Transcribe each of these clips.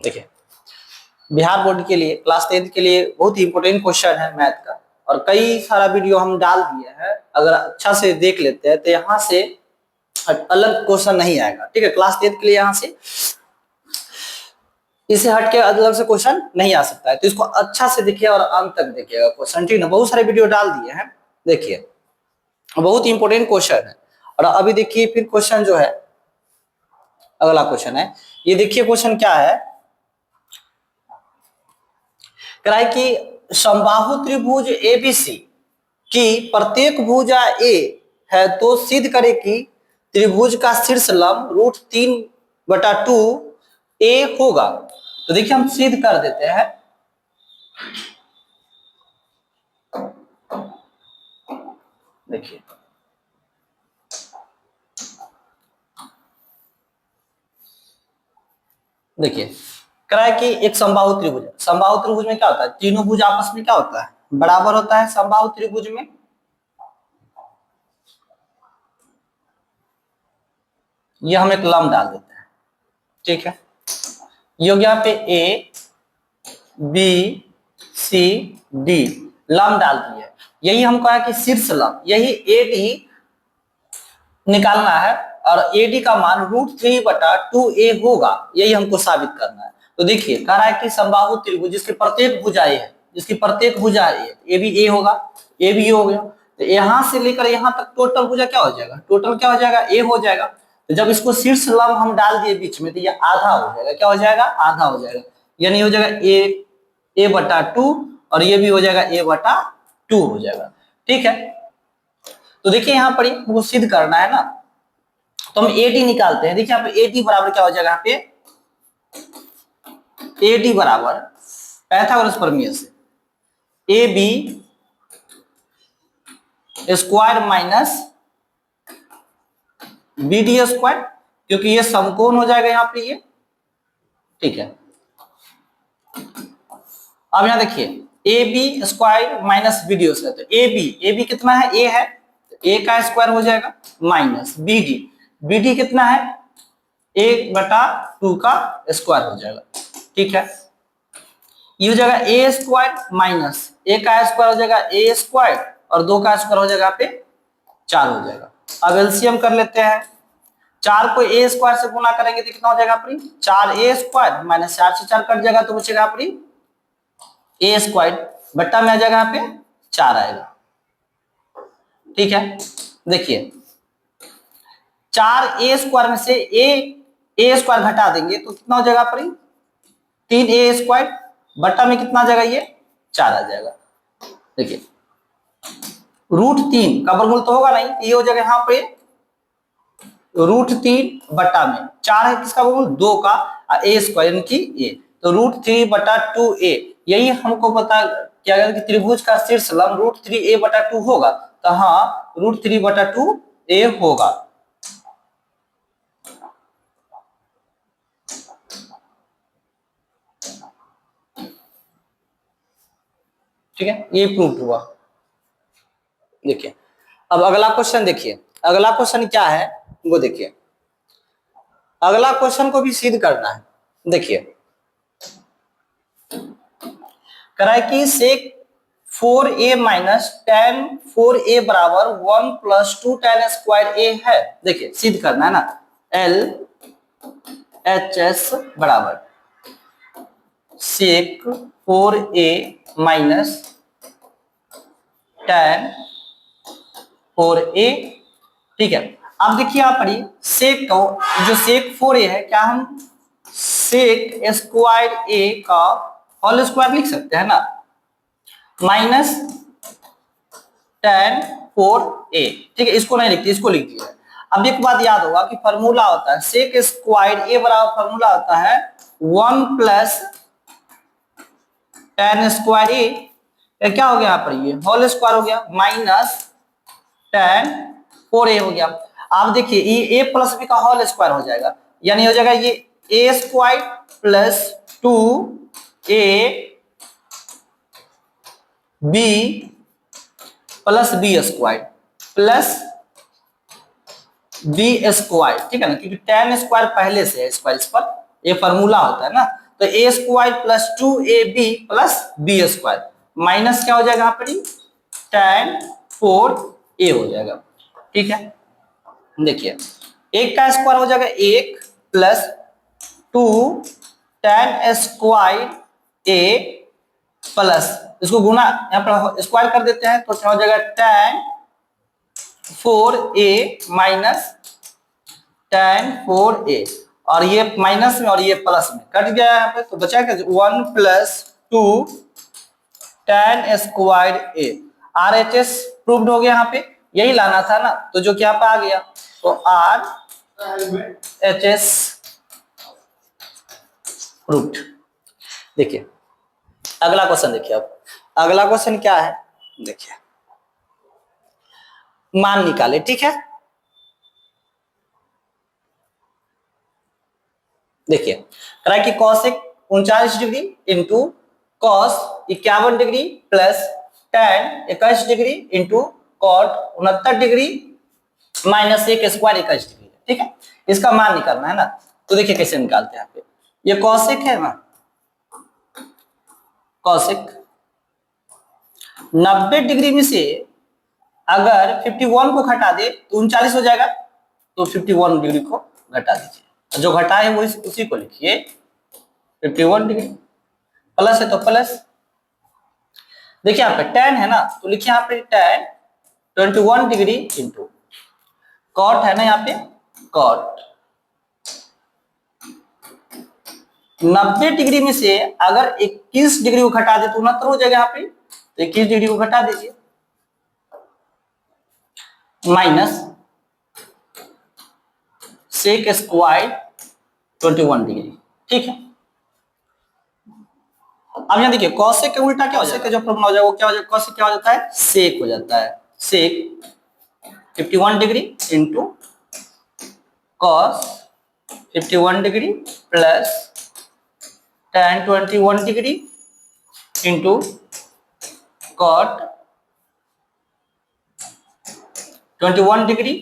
देखिए, बिहार बोर्ड के लिए क्लास 10 के लिए बहुत ही इंपॉर्टेंट क्वेश्चन है मैथ का, और कई सारा वीडियो हम डाल दिए हैं। अगर अच्छा से देख लेते हैं तो यहाँ से अलग क्वेश्चन नहीं आएगा। ठीक है, क्लास 10 के लिए यहाँ से इसे हट के अलग से क्वेश्चन नहीं आ सकता है। तो इसको अच्छा से देखिए और अंत तक देखिएगा क्वेश्चन। ठीक है, बहुत सारे वीडियो डाल दिए हैं, देखिए बहुत ही इंपॉर्टेंट क्वेश्चन है। और अभी देखिए फिर क्वेश्चन जो है, अगला क्वेश्चन है, ये देखिए क्वेश्चन क्या है, कह रहा है कि समबाहु त्रिभुज एबीसी की प्रत्येक भुजा ए है तो सिद्ध करे कि त्रिभुज का शीर्ष लंब √3/2 ए होगा। तो देखिए हम सिद्ध कर देते हैं। देखिए देखिए कह रहा है कि एक समबाहु त्रिभुज है। समबाहु त्रिभुज में क्या होता है, तीनों भुज आपस में क्या होता है, बराबर होता है। समबाहु त्रिभुज में ये हम एक लंब डाल देते हैं। ठीक है, ये हो गया यहाँ पे ए बी सी डी, लंब डाल दिए। यही हमको है कि शीर्ष लंब, यही ए डी निकालना है, और ए डी का मान √3/2 ए होगा, यही हमको साबित करना है। तो देखिए कह रहा है कि समबाहु त्रिभुज जिसकी प्रत्येक भुजा ए है, जिसकी प्रत्येक भुजा ए भी ए होगा, ए भी हो गया, तो यहां से लेकर यहां तक टोटल भुजा क्या हो जाएगा, टोटल क्या हो जाएगा, ए हो जाएगा। तो जब इसको शीर्ष लंब हम डाल दिए बीच में, तो ये आधा हो जाएगा। क्या हो जाएगा, आधा हो जाएगा, यानी हो जाएगा a/2, और ये भी हो जाएगा a/2 हो जाएगा। ठीक है, तो देखिए यहाँ पर हमको सिद्ध करना है ना, तो हम AD निकालते हैं। देखिए यहाँ पे AD बराबर क्या हो जाएगा, यहाँ पे AD बराबर पाइथागोरस प्रमेय से AB square minus BD square, क्योंकि ये समकोण हो जाएगा यहाँ पे ये। ठीक है, अब यहाँ देखिए AB square minus BD square, तो AB कितना है, A है, तो A का स्क्वायर हो जाएगा माइनस BD कितना है, 1/2 का स्क्वायर हो जाएगा। ठीक है, ये हो जाएगा A स्क्वायर माइनस A का स्क्वायर हो जाएगा A स्क्वायर, और 2 का स्क्वायर हो जाएगा यहाँ पे 4 हो जाएगा। अब एलसीएम कर लेते हैं। 4 को A स्क्वायर से गुना करेंगे तो कितना हो जाएगा अपनी, 4A स्क्वायर माइनस 4 से 4 कट जाएगा, तो बचेगा अपनी A स्क्वायर, बट्टा में आ जाएगा यहाँ पे 4 आएगा। ठीक है, देखिए 4A स्क्वायर में से A स्क्वायर घटा देंगे तो कितना हो जाएगा अपनी, 3A स्क्वायर, बट्टा में कितना आ जाएगा, ये 4 आ जाएगा। देखिए √3 का वर्गमूल तो होगा नहीं, ये हो जाएगा यहाँ पे √3 बट्टा में 4 है, किसका वर्गमूल, 2 का, A स्क्वायर यानी कि A, तो √3/2A, यही हमको पता क्या गया कि त्रिभुज का शीर्ष लंब √3A/2 होगा। तो हाँ, √3/2A होगा। ठीक है, ये प्रूव हुआ। देखिए अब अगला क्वेश्चन देखिए, अगला क्वेश्चन क्या है वो देखिए, अगला क्वेश्चन को भी सिद्ध करना है। देखिए कह रहा है कि sec 4A minus tan 4A बराबर 1 + 2 tan स्क्वायर A है। देखिए सिद्ध करना है ना, LHS बराबर sec 4A minus tan 4A। ठीक है, अब देखिए यहाँ पर सेक को, जो sec 4A है, क्या हम sec स्क्वायर A का होल स्क्वायर लिख सकते हैं ना, माइनस tan 4A। ठीक है, इसको नहीं लिखते, इसको लिख दिया। अब एक बात याद होगा कि फॉर्मूला होता है sec स्क्वायर A बराबर, फॉर्मूला होता है 1 + tan स्क्वायर A, क्या हो गया यहाँ पर, ये होल स्क्वायर हो गया, माइनस tan 4A हो गया। आप देखिए ये A + B का होल स्क्वायर हो जाएगा, यानी हो जाएगा ये A square plus 2A B plus B square plus B square. ठीक है ना, क्योंकि tan स्क्वायर पहले से है स्क्वायर, इस पर ये फॉर्मूला होता है ना, तो A square plus 2ab plus B square minus क्या हो जाएगा यहाँ पर tan 4a हो जाएगा। ठीक है, देखिए एक का स्क्वायर हो जाएगा 1 plus 2 tan square a plus इसको गुना यहाँ पर स्क्वायर कर देते हैं तो क्या हो जाएगा tan 4a minus tan 4a और ये माइनस में और ये प्लस में कट गया यहाँ पे तो बचा क्या 1 plus 2 tan square a RHS proved हो गया यहाँ पे, यही लाना था ना, तो जो क्या पे आ गया तो RHS प्रूव्ड। देखिए अगला क्वेश्चन देखिए, अब अगला क्वेश्चन क्या है देखिए, मान निकाले। ठीक है, देखिए करा कि cosec 39 degree into cos 51 degree plus tan 21 degree into cot 69 degree minus 1 square 21 degree. ठीक है, इसका मान निकालना है ना, तो देखिए कैसे निकालते हैं। यहाँ पे ये कॉसेक है ना, कॉसेक 90 डिग्री में से अगर 51 को घटा दे तो 39 हो जाएगा, तो 51 डिग्री को घटा दीजिए, जो घटा है वो उसी को लिखिए 51 डिग्री, प्लस है तो प्लस। देखिए यहाँ पे tan है ना, तो लिखिए यहाँ पे tan 21 डिग्री इंटू कॉट है ना, यहाँ पे कॉट 90 डिग्री में से अगर 21 डिग्री को घटा दे तो 69 हो जाएगा यहाँ पे, तो 21 डिग्री को घटा दीजिए माइनस सेक स्क्वायर 21 डिग्री। ठीक है, अब यहाँ देखिए कॉसेक के उल्टा क्या हो जाएगा, जो फॉर्मूला हो जाएगा वो क्या हो जाएगा, कॉसेक क्या हो जाता है सेक हो जाता है, sec 51 degree into cos 51 degree plus tan 21 degree into cot 21 degree,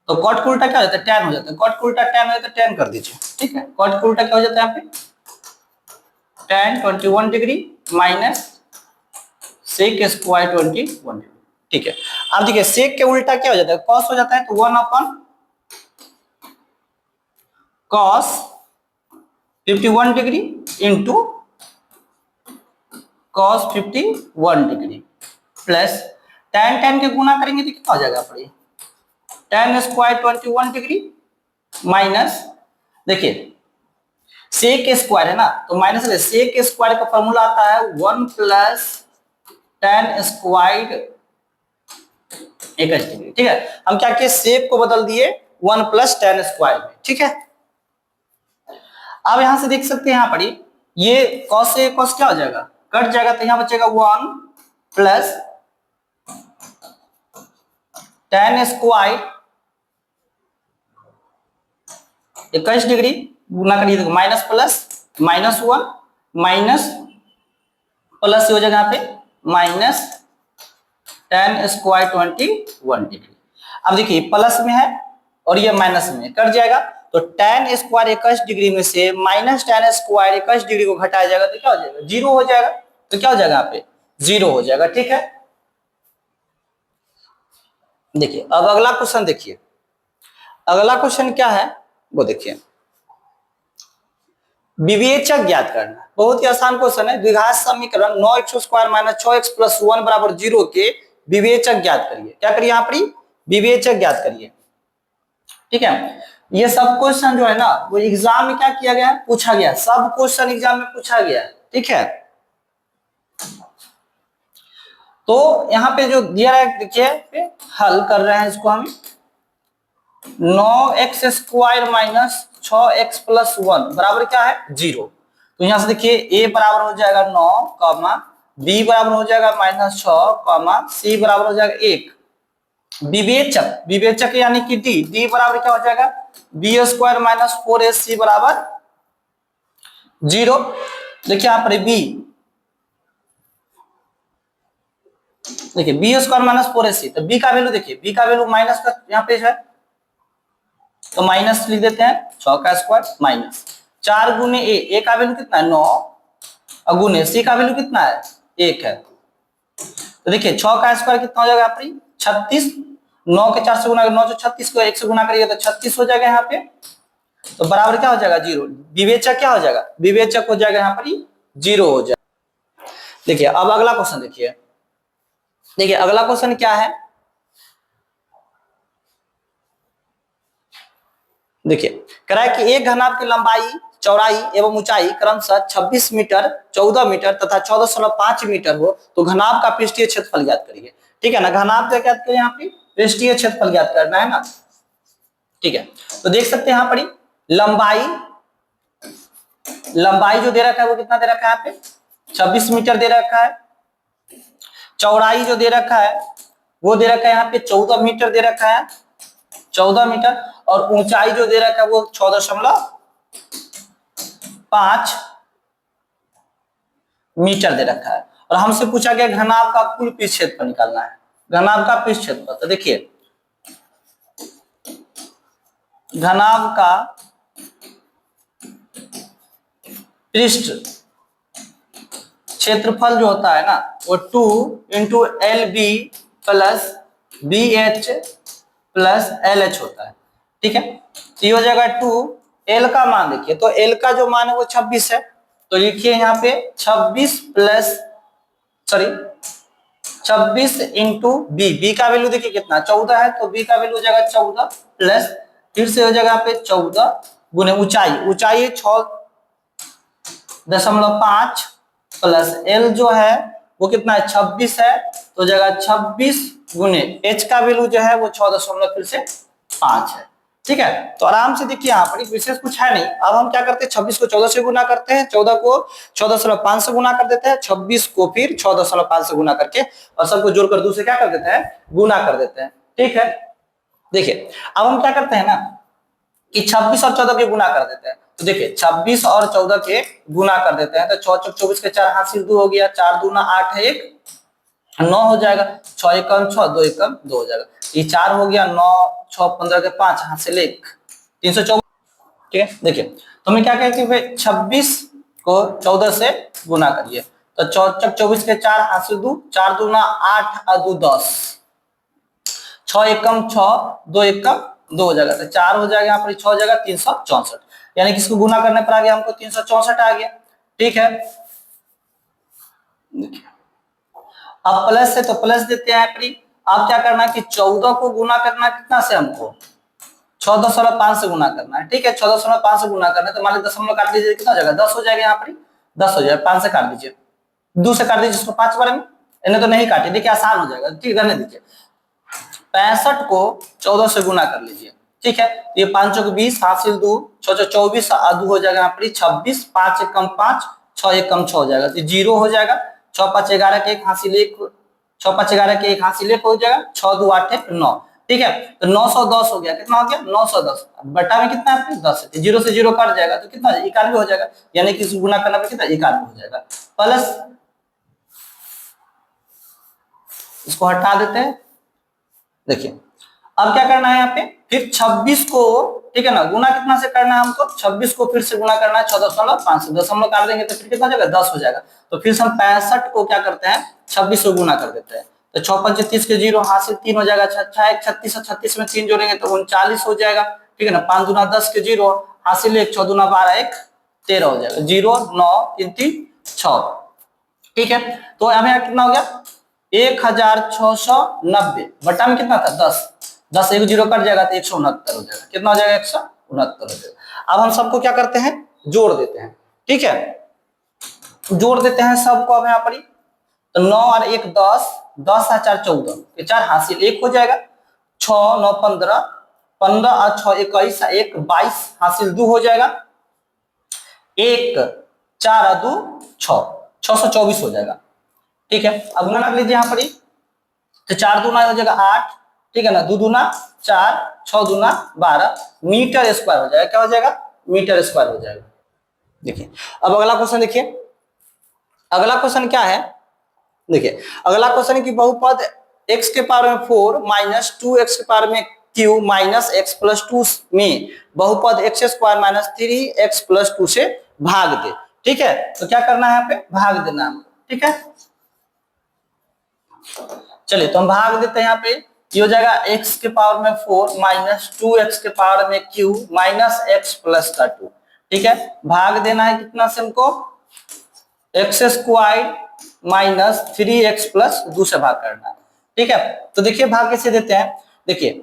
तो कॉट को उल्टा क्या हो जाता है tan हो जाता है, कॉट को उल्टा tan हो जाता है tan कर दीजिए। ठीक है, कॉट को उल्टा क्या हो जाता है यहाँ पे tan 21 degree minus sec square 21 degree. ठीक है, अब देखिए सेक के उल्टा क्या हो जाता है कॉस हो जाता है, तो 1 upon cos 51 degree into cos 51 degree plus tan के गुना करेंगे तो क्या हो जाएगा पढ़िए tan स्क्वायर 21 डिग्री माइनस, देखिए सेक स्क्वायर है ना, तो माइनस सेक स्क्वायर का फॉर्मूला आता है 1 प्लस tan स्क्वायर 21 डिग्री। ठीक है, हम क्या किए सेक को बदल दिए 1 प्लस tan स्क्वायर में। ठीक है, अब यहां से देख सकते हैं यहाँ पर ये cos से cos क्या हो जाएगा कट जाएगा, तो यहां बचेगा 1 प्लस tan स्क्वायर 21 डिग्री गुना करिए देखो minus plus minus 1 minus plus हो जाएगा यहाँ पे माइनस tan स्क्वायर 21 डिग्री। अब देखिए प्लस में है और ये माइनस में कट जाएगा, तो tan स्क्वायर 21 डिग्री में से माइनस tan स्क्वायर 21 डिग्री को घटाया जाएगा तो क्या हो जाएगा 0 हो जाएगा, तो क्या हो जाएगा यहाँ पे 0 हो जाएगा। ठीक है, देखिए अब अगला क्वेश्चन देखिए, अगला क्वेश्चन क्या है वो देखिए, विवेचक ज्ञात करना, बहुत ही आसान क्वेश्चन है। द्विघात समीकरण 9x square minus 6x plus 1 बराबर 0 के विवेचक ज्ञात करिए। क्या करिए यहाँ पर विवेचक ज्ञात करिए। ठीक है, ये सब क्वेश्चन जो है ना वो एग्जाम में क्या किया गया है पूछा गया, सब क्वेश्चन एग्जाम में पूछा गया है। ठीक है, तो यहाँ पे जो दिया है देखिए हल कर रहे हैं इसको हम 9x square minus 6x plus 1 बराबर क्या है 0, तो यहां से देखिए a बराबर हो जाएगा 9 कॉमा b बराबर हो जाएगा माइनस 6 कॉमा c बराबर हो जाएगा 1। विवेचक विवेचक यानी कि d बराबर क्या हो जाएगा b स्क्वायर माइनस 4ac बराबर 0। देखिए यहाँ पर b, देखिए बी स्क्वायर माइनस 4ac, तो b का वैल्यू देखिए b का वैल्यू माइनस का यहाँ पे है तो माइनस लिख देते हैं 6 का स्क्वायर माइनस 4 गुने ए का वैल्यू कितना है 9 और गुने सी का वैल्यू कितना है 1 है। तो देखिए 6 का स्क्वायर कितना हो जाएगा यहाँ पर 36, 9 के 4 से गुना 9 से 36 को 1 से गुना करिएगा तो 36 हो जाएगा यहाँ पे। तो बराबर क्या हो जाएगा 0, विवेचक क्या हो जाएगा, विवेचक हो जाएगा यहाँ पर 0 हो जाएगा। देखिए अब अगला क्वेश्चन देखिए, देखिए अगला क्वेश्चन क्या है, देखिए कह रहा है कि एक घनाभ की लंबाई चौड़ाई एवं ऊंचाई क्रमशः 26 मीटर 14 मीटर तथा 14.5 मीटर हो तो घनाभ का पृष्ठीय क्षेत्रफल ज्ञात करिए। ठीक है ना, घनाभ का ज्ञात करिए यहाँ पे, पृष्ठीय क्षेत्रफल ज्ञात करना है ना। ठीक है, तो देख सकते हैं यहाँ पर लंबाई, लंबाई जो दे रखा है वो कितना दे रखा है यहाँ पे 26 मीटर दे रखा है, चौड़ाई जो दे रखा है वो दे रखा है यहाँ पे 14 मीटर दे रखा है, 14 मीटर, और ऊंचाई जो दे रखा है वो 6.5 मीटर दे रखा है। और हमसे पूछा गया घनाभ का कुल पृष्ठ क्षेत्रफल निकालना है, घनाभ का पृष्ठ क्षेत्रफल। तो देखिए घनाभ का पृष्ठ क्षेत्रफल जो होता है ना वो 2 into L B plus B H plus L H होता है। ठीक है, तो ये हो जाएगा 2, एल का मान देखिए, तो एल का जो मान है वो 26 है, तो लिखिए यहाँ पे 26 इंटू बी, बी का वैल्यू देखिए कितना 14 है, तो बी का वैल्यू हो जाएगा 14 प्लस फिर से हो जाएगा यहाँ पे 14 गुने ऊंचाई, ऊंचाई 6.5 प्लस एल जो है वो कितना है 26 है, तो हो जाएगा 26 गुने एच का वैल्यू जो है वो 6.5 है। ठीक है, तो आराम से देखिए यहाँ पर विशेष कुछ है नहीं। अब हम क्या करते हैं 26 को 14 से गुना करते हैं, 14 को 14.5 से गुना कर देते हैं, 26 को फिर 14.5 से गुना करके और सबको जोड़कर 2 से क्या कर देते हैं गुना कर देते हैं। ठीक है, देखिए अब हम क्या करते हैं ना कि 26 और 14 के गुना कर देते हैं, तो देखिए 26 और 14 के गुना कर देते हैं, तो 6 चौक 24 के 4 हाथ से 2 हो गया, 4 दूना 8 है 1 9 हो जाएगा, 6 एकम 6 2 एकम 2 हो जाएगा, ये 4 हो गया, 9 6 15 के 5 हाथ से 1 324। ठीक है, देखिए तो मैं क्या कहती हूँ 26 को 14 से गुना करिए, तो 4 चौक 24 के 4 हाथ से 2, 4 दूना 8 और 2 10, 6 एकम 6 2 एकम 2 हो जाएगा, तो 4 हो जाएगा यहाँ पर 6 हो जाएगा 364, यानी कि इसको गुना करने पर आ गया हमको 364 आ गया। ठीक है, अब प्लस है तो प्लस देते हैं प्री। अब क्या करना है कि 14 को गुना करना कितना से हमको 6.5 से गुना करना है। ठीक है, 6.5 से गुना करना है, तो मान लीजिए दशमलव काट लीजिए कितना हो जाएगा 10 हो जाएगा, यहाँ पर 10 हो जाएगा, 5 से काट दीजिए, 2 से काट दीजिए इसको 5 बार में, इन्हें तो नहीं काटे, देखिए आसान हो जाएगा। ठीक है, रहने दीजिए, 65 को 14 से गुना कर लीजिए। ठीक है, ये 5 चौक 20 हासिल 2 6 चौक 24 और 2 हो जाएगा यहाँ पर 26, 5 एकम 5 6 एकम 6 हो जाएगा, तो 0 हो जाएगा, 6 5 11 के 1 हासिल 1, 6 5 11 के 1 हासिल 1 हो जाएगा, 6 2 8 है 9। ठीक है, तो 910 हो गया, कितना हो गया 910, बटा में कितना है 10 है, 0 से 0 कट जाएगा तो कितना 91 हो जाएगा, यानी कि इसको गुना करना पर कितना 91 हो जाएगा। प्लस इसको हटा देते हैं, देखिए अब क्या करना है यहाँ पे फिर 26 को, ठीक है ना, गुना कितना से करना है हमको 26 को फिर से गुना करना है 6.5 से, दशमलव काट देंगे तो फिर कितना हो जाएगा 10 हो जाएगा, तो फिर से हम 65 को क्या करते हैं 26 को गुना कर देते हैं, तो 6 5 30 के 0 हासिल 3 हो जाएगा, 6 36 और 36 में 3 जोड़ेंगे तो 39 हो जाएगा। ठीक है ना, 5 दूना 10 के 0 हासिल 1, 6 दूना 12 1 13 हो जाएगा, 0 9 3 3 6। ठीक है, तो हमें यहाँ कितना हो गया 1690, बटा में कितना था 10, 10 एक 0 कट जाएगा तो 169 हो जाएगा, कितना हो जाएगा 169 हो जाएगा। अब हम सबको क्या करते हैं जोड़ देते हैं। ठीक है, जोड़ देते हैं सबको, अब यहाँ पर तो 9 और 1 10, 10 और 4 14, 4 हासिल 1 हो जाएगा, 6 9 15, 15 और 6 21 1 22 हासिल 2 हो जाएगा, 1 4 और 2 6 624 हो जाएगा। ठीक है, अब गुना कर लीजिए यहाँ पर तो 4 दूना हो जाएगा 8, ठीक है ना, 2 दूना 4 6 दूना 12 मीटर स्क्वायर हो जाएगा, क्या हो जाएगा मीटर स्क्वायर हो जाएगा। देखिए अब अगला क्वेश्चन देखिए, अगला क्वेश्चन क्या है, देखिए अगला क्वेश्चन की बहुपद x के पावर में 4 माइनस 2x के पावर में Q minus x plus two में बहुपद x square minus 3x plus 2 से भाग दे। ठीक है, तो क्या करना है यहाँ पे, भाग देना है। ठीक है, चलिए तो हम भाग देते हैं। यहाँ पे ये हो जाएगा x के पावर में 4 माइनस 2x के पावर में q माइनस x प्लस का 2। ठीक है, भाग देना है कितना से हमको, x square minus 3x plus 2 से भाग करना है। ठीक है, तो देखिए भाग कैसे देते हैं। देखिए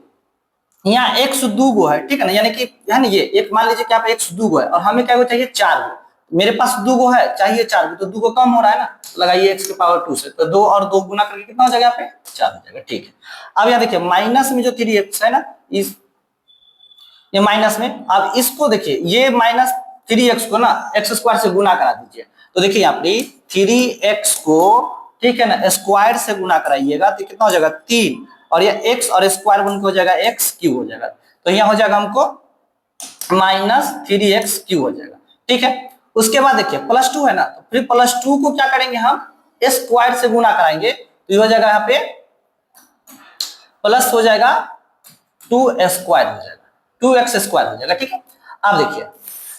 यहाँ x दो गो है, ठीक है ना, यानी ये एक मान लीजिए कि आप x दो गो है और हमें क्या चाहिए 4 गो, मेरे पास 2 गो है चाहिए 4 गो, तो 2 गो कम हो रहा है ना, लगाइए x के पावर 2 से, तो 2 और 2 गुना करके कितना हो जाएगा यहाँ पे 4 हो जाएगा। ठीक है, अब यहाँ देखिए माइनस में जो 3x है ना, इस ये माइनस में, अब इसको देखिए ये माइनस 3x को ना एक्स स्क्वायर से गुना करा दीजिए, तो देखिए यहाँ पे 3x को, ठीक है ना, स्क्वायर से गुना कराइएगा तो कितना हो जाएगा 3, और ये x और स्क्वायर बन के हो जाएगा x क्यूब हो जाएगा, तो यहाँ हो जाएगा हमको माइनस 3x क्यूब हो जाएगा। ठीक है, उसके बाद देखिए प्लस 2 है ना, तो फिर प्लस 2 को क्या करेंगे हम स्क्वायर से गुना कराएंगे, तो ये हो जाएगा यहाँ पे प्लस हो जाएगा 2 स्क्वायर हो जाएगा, 2x स्क्वायर हो जाएगा। ठीक है, अब देखिए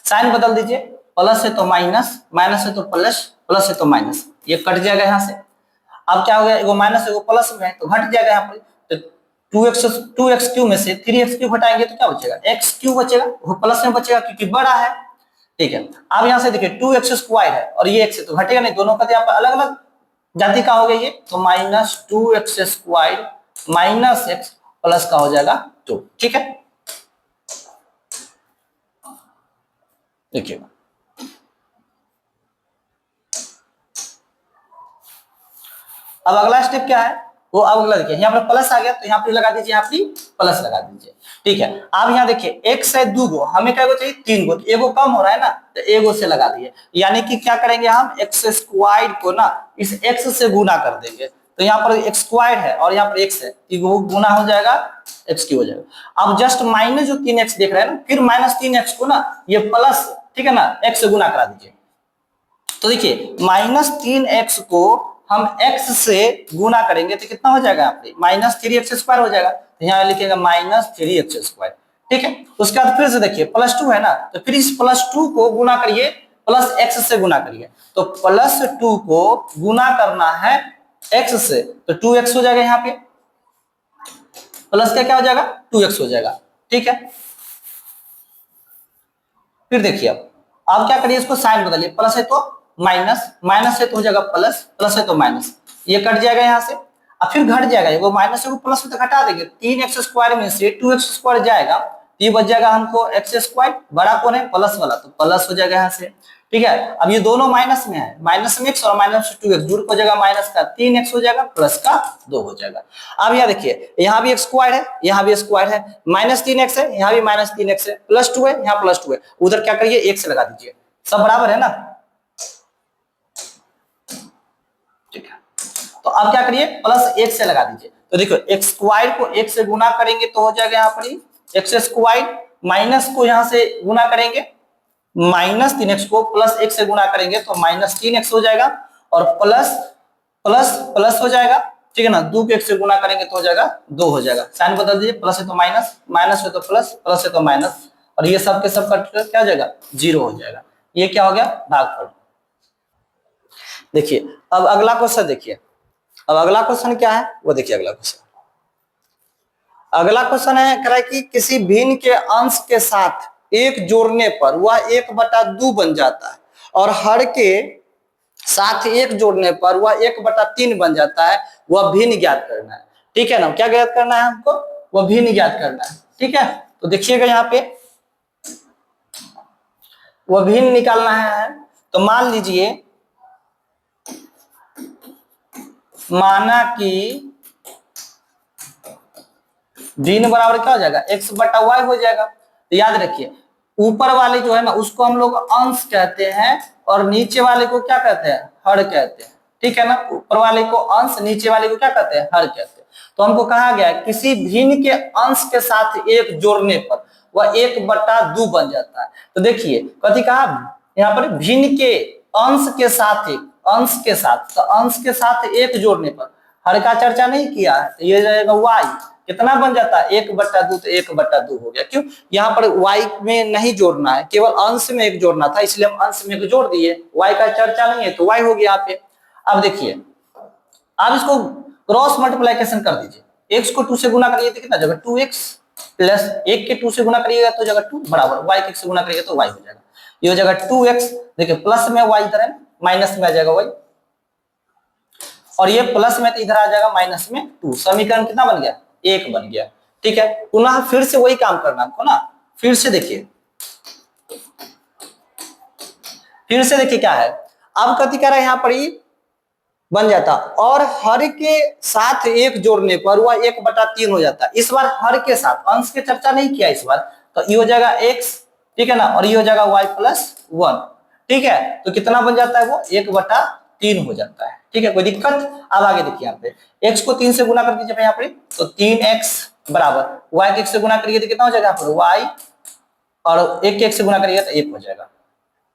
साइन बदल दीजिए, प्लस है तो माइनस, माइनस है तो प्लस, प्लस है तो माइनस, ये कट जाएगा यहाँ से। अब क्या हो गया, एगो माइनस एगो प्लस में है तो घट जाएगा यहाँ पर, तो 2x क्यूब में से 3x क्यूब हटाएंगे तो क्या बचेगा, x क्यूब बचेगा, वो प्लस में बचेगा क्योंकि बड़ा है। ठीक है, अब यहाँ से देखिए 2x स्क्वायर है और ये x है तो घटेगा नहीं, दोनों का यहाँ पर अलग अलग जाति का हो गया ये, तो minus 2x square minus x plus का हो जाएगा 2। ठीक है, देखिए अब अगला स्टेप क्या है, वो अब अगला देखिए यहाँ पर प्लस आ गया तो यहाँ पर लगा दीजिए, यहाँ पर प्लस लगा दीजिए। ठीक है, अब यहाँ देखिए x है 2 गो, हमें क्या चाहिए 3 गो, तो एगो कम हो रहा है ना, तो एगो से लगा दिए, यानी कि क्या करेंगे हम x स्क्वायर को ना इस x से गुना कर देंगे, तो यहाँ पर x स्क्वायर है और यहाँ पर x है, वो गुना हो जाएगा x की हो जाएगा। अब जस्ट माइनस जो 3x देख रहे हैं ना, फिर माइनस 3x को ना ये प्लस, ठीक है ना, x से गुना करा दीजिए, तो देखिए माइनस 3x को हम x से गुना करेंगे तो कितना हो जाएगा यहाँ पे माइनस 3x स्क्वायर हो जाएगा, तो यहाँ लिखेगा माइनस 3x स्क्वायर। ठीक है, उसके बाद फिर से देखिए प्लस 2 है ना, तो फिर इस प्लस 2 को गुना करिए, प्लस x से गुना करिए, तो प्लस 2 को गुना करना है x से, तो 2x हो जाएगा, यहाँ पे प्लस का क्या हो जाएगा 2x हो जाएगा। ठीक है, फिर देखिए अब क्या करिए, इसको साइन बदलिए, प्लस है तो माइनस, माइनस है तो हो जाएगा प्लस, प्लस है तो माइनस, ये कट जाएगा यहाँ से, अब फिर घट जाएगा, वो माइनस को प्लस में घटा देंगे, 3x स्क्वायर में से 2x स्क्वायर जाएगा, ये बच जाएगा हमको x स्क्वायर, बड़ा कौन है प्लस वाला, तो प्लस हो जाएगा यहाँ से। ठीक है, अब ये दोनों माइनस में है, माइनस में x और माइनस 2x जुड़ हो जाएगा, माइनस का 3x हो जाएगा, प्लस का 2 हो जाएगा। अब यहाँ देखिए यहाँ भी x स्क्वायर है, यहाँ भी स्क्वायर है, माइनस 3x है, यहाँ भी माइनस 3x है, प्लस 2 है, यहाँ प्लस 2 है, उधर क्या करिए 1 से लगा दीजिए, सब बराबर है ना। ठीक है, तो अब क्या करिए प्लस 1 से लगा दीजिए, तो देखो x स्क्वायर को 1 से गुना करेंगे तो हो जाएगा यहाँ पर x स्क्वायर, माइनस को यहाँ से गुना करेंगे माइनस 3x को प्लस 1 से गुना करेंगे तो माइनस 3x हो जाएगा, और प्लस प्लस प्लस हो जाएगा, ठीक है ना, 2 को 1 से गुना करेंगे तो हो जाएगा 2 हो जाएगा, साइन बदल दीजिए, प्लस है तो माइनस, माइनस है तो प्लस, प्लस है तो माइनस, और ये सब के सब का क्या हो जाएगा 0 हो जाएगा, ये क्या हो गया भागफल। देखिए अब अगला क्वेश्चन देखिए, अब अगला क्वेश्चन क्या है वो देखिए, अगला क्वेश्चन है कह रहा है कि किसी भिन्न के अंश के साथ 1 जोड़ने पर वह 1/2 बन जाता है, और हर के साथ 1 जोड़ने पर वह 1/3 बन जाता है, वह भिन्न ज्ञात करना है। ठीक है ना, क्या ज्ञात करना है हमको, वह भिन्न ज्ञात करना है। ठीक है, तो देखिएगा यहाँ पे वह भिन्न निकालना है, तो मान लीजिए माना कि भिन्न बराबर क्या हो जाएगा x/y हो जाएगा, तो याद रखिए ऊपर वाले जो है ना उसको हम लोग अंश कहते हैं और नीचे वाले को क्या कहते हैं हर कहते हैं। ठीक है ना, ऊपर वाले को अंश, नीचे वाले को क्या कहते हैं हर कहते हैं। तो हमको कहा गया है किसी भिन्न के अंश के साथ 1 जोड़ने पर वह 1/2 बन जाता है। तो देखिए कथी कहा यहाँ पर भिन्न के अंश के साथ, अंश के साथ, तो अंश के साथ 1 जोड़ने पर, हर का चर्चा नहीं किया है, तो ये जाएगा y, कितना बन जाता है 1/2, तो 1/2 हो गया। क्यों, यहाँ पर y में नहीं जोड़ना है, केवल अंश में एक जोड़ना था, इसलिए हम अंश में एक जोड़ दिए। y का चर्चा नहीं है तो y हो गया यहाँ पे। अब देखिए आप इसको क्रॉस मल्टीप्लाइकेशन कर दीजिए, x को 2 से गुना करिए तो कितना जगह 2x, प्लस 1 के 2 से गुना करिएगा तो जगह 2 बराबर y के 1 से गुना करिएगा तो y हो जाएगा। ये हो जाएगा 2x, देखिए प्लस में y इधर है, माइनस में आ जाएगा y, और ये प्लस में तो इधर आ जाएगा माइनस में 2। समीकरण कितना बन गया 1 बन गया। ठीक है, पुनः फिर से वही काम करना हमको ना। फिर से देखिए क्या है, अब कथी कर रहा है यहाँ पर ही बन जाता, और हर के साथ एक जोड़ने पर वह 1/3 हो जाता। इस बार हर के साथ, अंश के चर्चा नहीं किया इस बार, तो ये हो जाएगा x, ठीक है ना, और ये हो जाएगा y+1। ठीक है, तो कितना बन जाता है वो 1/3 हो जाता है। ठीक है, कोई दिक्कत। अब आगे देखिए यहाँ पे x को 3 से गुना कर दीजिए यहाँ पे, तो 3x बराबर y के 1 से गुना करिए तो कितना हो जाएगा यहाँ पर y, और 1 के 1 से गुना करिएगा तो 1 हो जाएगा।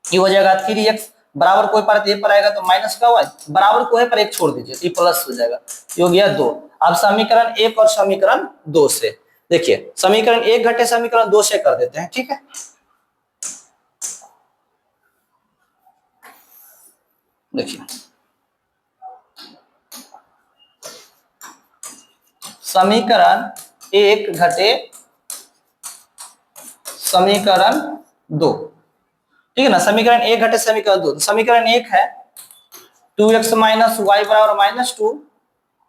ये हो जाएगा 3x बराबर कोई पर ए पर आएगा तो माइनस का y, बराबर कोई पर एक छोड़ दीजिए तो प्लस हो जाएगा। ये हो गया 2। अब समीकरण 1 और समीकरण 2 से देखिए, समीकरण 1 घटे समीकरण 2 से कर देते हैं। ठीक है, देखिए समीकरण 1 घटे समीकरण 2, ठीक है ना, समीकरण 1 घटे समीकरण 2। समीकरण 1 है 2x माइनस वाई बराबर -2,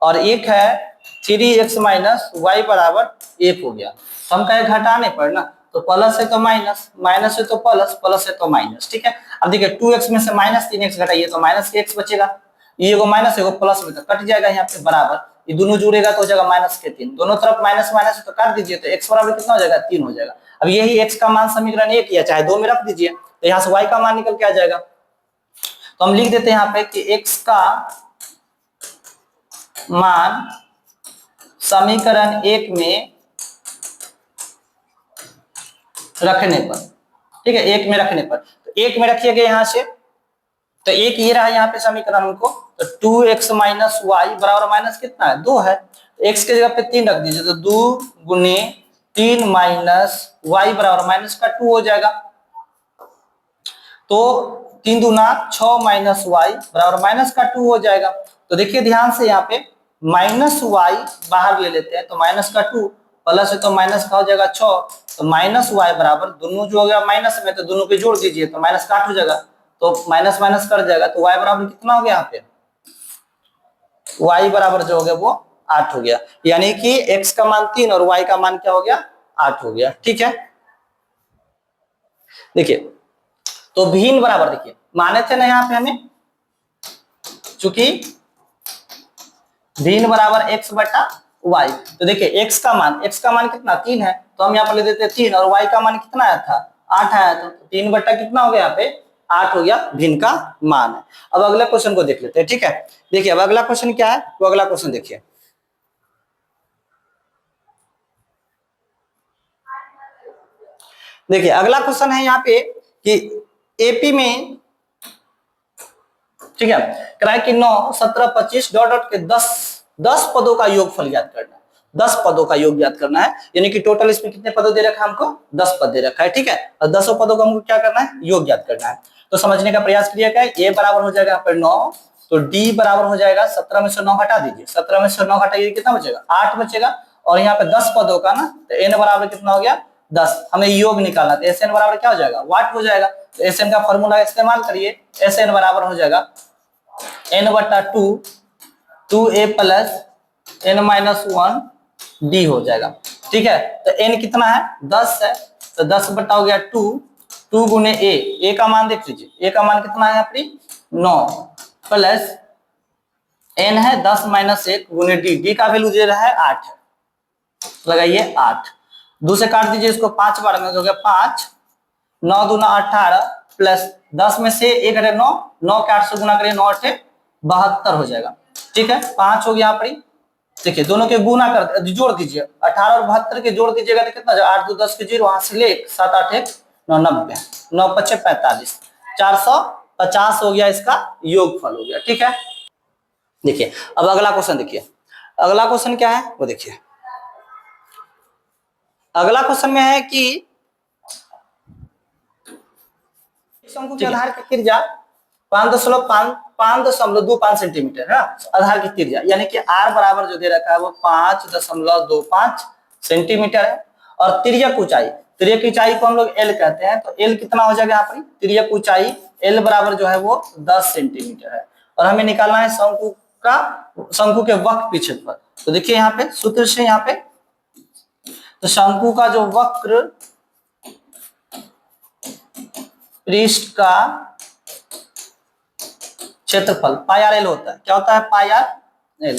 और 1 है 3x माइनस वाई बराबर 1 हो गया। तो हम कहे घटाने पर ना, तो प्लस है तो माइनस, माइनस है तो प्लस, प्लस है तो माइनस। ठीक है, अब देखिए 2x में से -3x घटाइए तो माइनस के x बचेगा, ये एगो माइनस एगो प्लस में तो कट जाएगा यहाँ पे बराबर, ये दोनों जुड़ेगा तो हो जाएगा -3। दोनों तरफ माइनस माइनस तो काट दीजिए तो x बराबर कितना हो जाएगा 3 हो जाएगा। अब यही x का मान समीकरण 1 या चाहे 2 में रख दीजिए, तो यहाँ से y का मान निकल के आ जाएगा। तो हम लिख देते हैं यहाँ पे कि x का मान समीकरण 1 में रखने पर, ठीक है, 1 में रखने पर, तो 1 में रखिएगा यहाँ से, तो 1 ये रहा यहाँ पे समीकरण हमको, तो 2x माइनस वाई बराबर माइनस कितना है 2 है, तो x के जगह पे 3 रख दीजिए, तो 2 गुने 3 माइनस वाई बराबर माइनस का 2 हो जाएगा। तो 3 दूना 6 माइनस वाई बराबर माइनस का 2 हो जाएगा। तो देखिए ध्यान से यहाँ पे माइनस वाई बाहर ले लेते हैं, तो माइनस का 2 प्लस है तो माइनस का हो जाएगा 6, तो माइनस वाई बराबर दोनों जो हो गया माइनस में, तो दोनों के जोड़ दीजिए तो माइनस का 8 हो जाएगा, तो माइनस माइनस कर जाएगा, तो y बराबर कितना हो गया यहाँ पे, y बराबर जो हो गया वो 8 हो गया। यानी कि x का मान 3 और y का मान क्या हो गया 8 हो गया। ठीक है, देखिए तो भिन्न बराबर, देखिए माने थे ना यहाँ पे हमें, चूंकि भिन्न बराबर x बटा y, तो देखिए x का मान कितना 3 है, तो हम यहाँ पर ले देते हैं 3, और y का मान कितना आया था 8 आया था, तो 3 बटा कितना हो गया यहाँ पे 8 हो गया, भिन्न का मान है। अब अगले क्वेश्चन को देख लेते हैं। ठीक है, देखिए अब अगला क्वेश्चन क्या है, तो अगला क्वेश्चन देखिए, अगला क्वेश्चन है यहाँ पे कि एपी में, ठीक है, करा कि 9, 17, 25 डॉट डॉट के 10 पदों का योगफल याद करना है। 10 पदों का योग याद करना है, यानी कि टोटल इसमें कितने पदों दे रखा है हमको 10 पद दे रखा है। ठीक है, और 10 पदों का हमको क्या करना है योग याद करना है। तो समझने का प्रयास करिएगा, ए बराबर हो जाएगा यहाँ पर 9, तो डी बराबर हो जाएगा 17 में से 9 हटा दीजिए, 17 में से 9 हटाइए कितना बचेगा 8 बचेगा, और यहाँ पे 10 पदों का ना, तो एन बराबर कितना हो गया 10, हमें योग निकालना, तो एस एन बराबर क्या हो जाएगा वाट हो जाएगा, तो एस एन का फॉर्मूला इस्तेमाल करिए, एस एन बराबर हो जाएगा n/2 2a plus n-1 d हो जाएगा। ठीक है, तो n कितना है 10 है, तो 10 बटा हो गया 2 गुने a का मान देख लीजिए, a का मान कितना है अपनी 9 प्लस n है 10 माइनस 1 गुने d का वैल्यू दे रहा है 8 है, लगाइए 8, 2 से काट दीजिए इसको 5 बार में, हो गया 5, 9 दूना 18 प्लस 10 में से 1 घटे 9, 9 के 8 से गुना करिए 9 8 72 हो जाएगा। ठीक है, 5 हो गया यहाँ पर, देखिए दोनों के गुना कर जोड़ दीजिए, 18 और 72 के जोड़ दीजिएगा तो कितना 8 2 10 के 0, वहां से ले 7 8 1 9 90, 9 5 45, 450 हो गया, इसका योगफल हो गया। ठीक है, देखिए अब अगला क्वेश्चन देखिए, अगला क्वेश्चन क्या है वो देखिए, अगला क्वेश्चन में है कि शंकु के आधार की त्रिज्या 5.25 सेंटीमीटर है आधार की त्रिज्या, यानी कि आर बराबर जो दे रखा है वो 5.25 सेंटीमीटर है। और तिर्यक ऊंचाई, तिर्यक ऊंचाई को हम लोग एल कहते हैं, तो एल कितना हो जाएगा यहाँ पर, तिर्यक ऊंचाई एल बराबर जो है वो 10 सेंटीमीटर है। और हमें निकालना है शंकु के वक्र क्षेत्रफल। तो देखिए यहाँ पे सूत्र से, यहाँ पे तो शंकु का जो वक्र पृष्ठ का क्षेत्रफल पाई आर एल होता है। क्या होता है, पाई आर एल,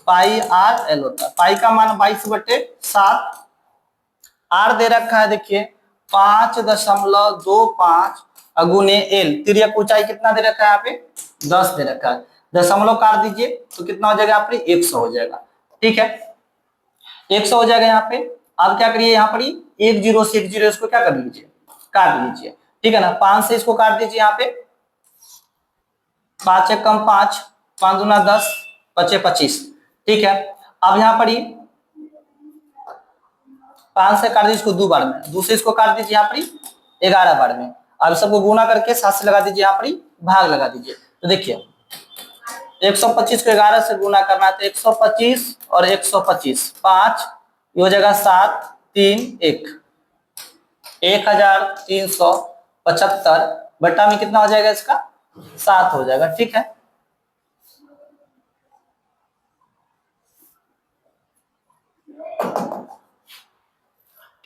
पाई आर एल होता है। पाई का मान 22/7, आर दे रखा है देखिए 5.25 गुने एल, तिर्यक ऊंचाई कितना दे रखा है यहाँ पे 10 दे रखा है, दशमलव काट दीजिए तो कितना हो जाएगा यहाँ पर 100 हो जाएगा। ठीक है, 100 हो जाएगा यहाँ पे। आप क्या करिए यहाँ पर 10 से 10 इसको क्या कर लीजिए, काट लीजिए। ठीक है ना, 5 से इसको काट दीजिए यहाँ पे, 5 कम 5, 5 दूना 10, 5 25। ठीक है, अब यहाँ पर 5 से काट दीजिए इसको 2 बार में, 2 से इसको काट दीजिए यहाँ पर 11 बार में। अब सबको गुना करके 7 से लगा दीजिए, यहाँ पर भाग लगा दीजिए। तो देखिए 125 को 11 से गुना करना है तो 125 और 125 5, ये हो जाएगा 7 3 1, 1375 बट्टा में कितना हो जाएगा इसका 7 हो जाएगा। ठीक है,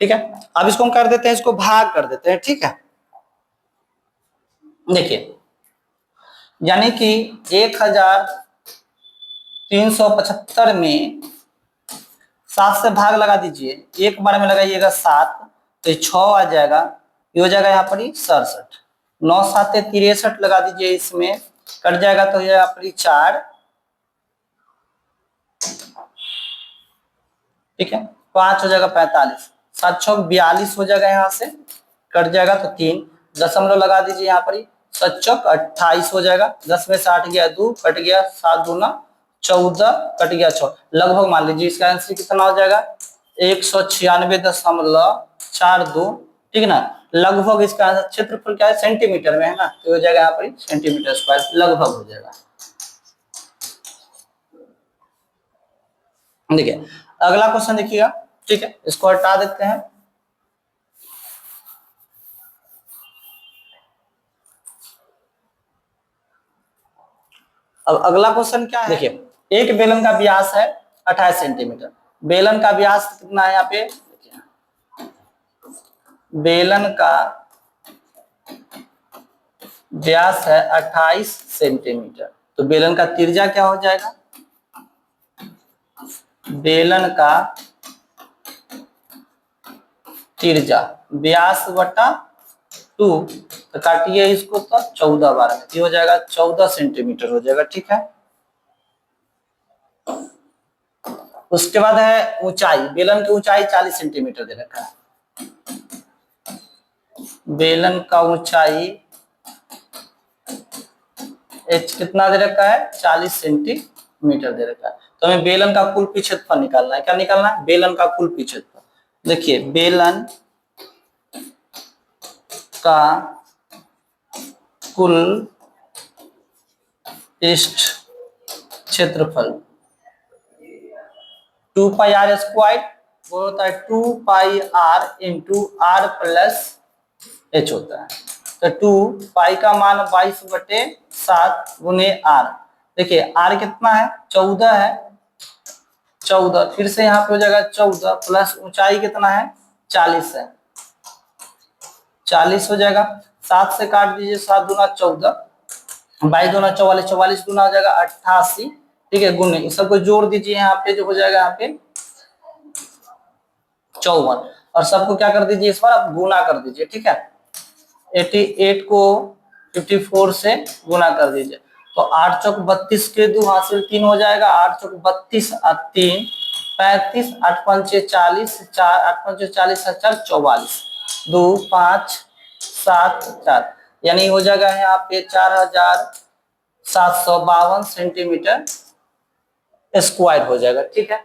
ठीक है, अब इसको हम कर देते हैं, इसको भाग कर देते हैं। ठीक है, देखिए यानी कि 1375 में 7 से भाग लगा दीजिए, एक बार में लगाइएगा 7 तो 6 आ जाएगा, ये हो जाएगा यहाँ पर 67, 9 7 63 लगा दीजिए, इसमें कट जाएगा तो यहाँ पर 4। ठीक है, 5 हो जाएगा 45, 7 6 42 हो जाएगा, यहाँ से कट जाएगा तो 3, दशमलव लगा दीजिए यहाँ पर 7 चौक 28 हो जाएगा, 10 में 60 गया 2 कट गया, 7 दूना 14 कट गया 6, लगभग मान लीजिए इसका आंसर कितना हो जाएगा 196.42। ठीक है ना, लगभग इसका आंसर, क्षेत्रफल क्या है सेंटीमीटर में है ना, तो हो जाएगा यहाँ पर सेंटीमीटर स्क्वायर, लगभग हो जाएगा। देखिए अगला क्वेश्चन देखिएगा। ठीक है, इसको हटा देते हैं। अब अगला क्वेश्चन क्या है, देखिए एक बेलन का व्यास है 28 सेंटीमीटर, बेलन का व्यास कितना है यहाँ पे, बेलन का व्यास है 28 सेंटीमीटर, तो बेलन का त्रिज्या क्या हो जाएगा, बेलन का त्रिज्या व्यास बटा 2, तो काटिए इसको तो 14 बार में, ये हो जाएगा 14 सेंटीमीटर हो जाएगा। ठीक है, उसके बाद है ऊंचाई, बेलन की ऊंचाई 40 सेंटीमीटर दे रखा है, बेलन का ऊंचाई एच कितना दे रखा है 40 सेंटीमीटर दे रखा है, तो हमें बेलन का कुल क्षेत्रफल निकालना है। क्या निकालना है, बेलन का कुल क्षेत्रफल। देखिए बेलन का कुल पृष्ठ क्षेत्रफल 2 पाई आर स्क्वायर, वो होता है 2 pi R into R plus H होता है, तो 2 पाई का मान 22/7 गुने आर। देखिए आर कितना है 14 है, 14 फिर से यहाँ पे हो जाएगा 14 प्लस ऊंचाई कितना है 40 है, 40 हो जाएगा, 7 से काट दीजिए, 7 दूना 14, 22 दूना 44, 44 दूना हो जाएगा 88। ठीक है, गुने इस सबको जोड़ दीजिए, यहाँ पे जो हो जाएगा यहाँ पे 54, और सबको क्या कर दीजिए इस बार आप गुना कर दीजिए। ठीक है, 88 को 54 से गुना कर दीजिए, तो 8 चौक 32 के 2 हासिल 3 हो जाएगा, 8 चौक 32 और 3 35, 8 पंचे 40, 4 8 पंचे 40 और 4 44, 2 5 7 4, यानी हो जाएगा यहाँ पे 4752 सेंटीमीटर स्क्वायर हो जाएगा। ठीक है,